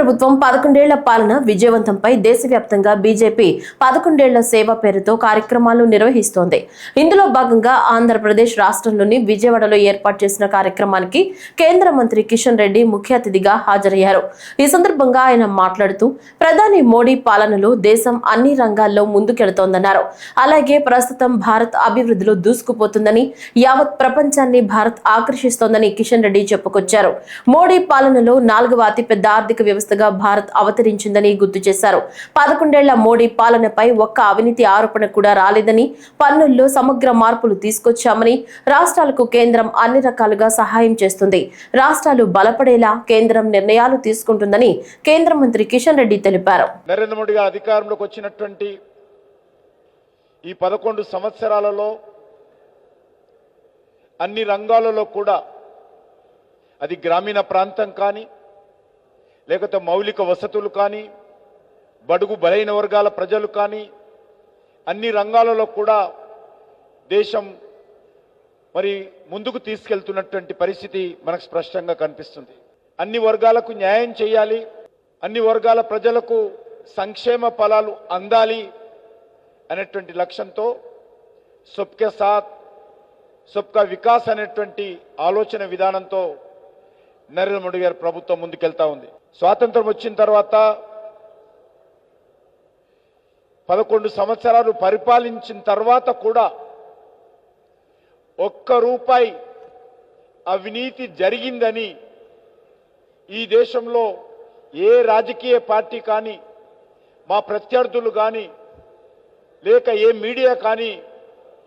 ప్రభుత్వం 11 ఏళ్ల పాలన విజయవంతంపై దేశవ్యాప్తంగా బీజేపీ 11 ఏళ్ల సేవ పేరుతో కార్యక్రమాలు నిర్వహిస్తోంది. ఇందులో భాగంగా ఆంధ్రప్రదేశ్ రాష్ట్రంలోని విజయవాడలో ఏర్పాటు చేసిన కార్యక్రమానికి కేంద్ర మంత్రి కిషన్ రెడ్డి ముఖ్య అతిథిగా హాజరయ్యారు. ఈ సందర్భంగా ఆయన మాట్లాడుతూ ప్రధాని మోడీ పాలనలో దేశం అన్ని రంగాల్లో ముందుకెడుతోందన్నారు. అలాగే ప్రస్తుతం భారత్ అభివృద్ధిలో దూసుకుపోతుందని, యావత్ ప్రపంచాన్ని భారత్ ఆకర్షిస్తోందని కిషన్ రెడ్డి చెప్పుకొచ్చారు. మోడీ పాలనలో 4వ అతిపెద్ద ఆర్థిక వ్యవస్థగా భారత్ అవతరించిందని గుర్తు చేశారు. 11 ఏళ్ల మోడీ పాలనపై ఒక్క అవినీతి ఆరోపణ కూడా రాలేదని, పన్నుల్లో సమగ్ర మార్పులు తీసుకొచ్చామని, రాష్ట్రాలకు కేంద్రం అన్ని రకాలుగా సహాయం చేస్తుంది, రాష్ట్రాలు బలపడేలా కేంద్రం నిర్ణయాలు తీసుకుంటుందని కేంద్ర మంత్రి కిషన్ రెడ్డి తెలిపారు. నరేంద్ర మోడీ గారు అధికారంలోకి వచ్చినటువంటి ఈ 11 సంవత్సరాలలో అన్ని రంగాలలో కూడా అది గ్రామీణ ప్రాంతం కానీ, లేకపోతే మౌలిక వసతులు కానీ, బడుగు బలైన వర్గాల ప్రజలు కానీ, అన్ని రంగాలలో కూడా దేశం మరి ముందుకు తీసుకెళ్తున్నటువంటి పరిస్థితి మనకు స్పష్టంగా కనిపిస్తుంది. అన్ని వర్గాలకు న్యాయం చేయాలి, అన్ని వర్గాల ప్రజలకు సంక్షేమ ఫలాలు అందాలి అనేటువంటి లక్ష్యంతో సబ్కే సాత్ సబ్కా వికాస్ అనేటువంటి ఆలోచన విధానంతో నరేంద్ర మోడీ గారి ప్రభుత్వం ముందుకెళ్తా ఉంది. స్వాతంత్రం వచ్చిన తర్వాత 11 సంవత్సరాలు పరిపాలించిన తర్వాత కూడా ఒక్క రూపాయి అవినీతి జరిగిందని ఈ దేశంలో ఏ రాజకీయ పార్టీ కానీ, మా ప్రత్యర్థులు కానీ, లేక ఏ మీడియా కానీ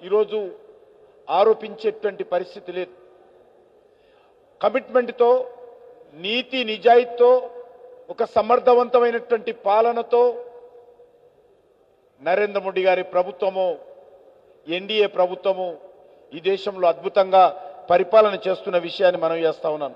ఈరోజు ఆరోపించేటువంటి పరిస్థితి లేదు. కమిట్మెంట్తో, నీతి నిజాయితీతో, ఒక సమర్థవంతమైనటువంటి పాలనతో నరేంద్ర మోడీ గారి ప్రభుత్వము, ఎన్డీఏ ప్రభుత్వము ఈ దేశంలో అద్భుతంగా పరిపాలన చేస్తున్న విషయాన్ని మనం చేస్తా ఉన్నాను.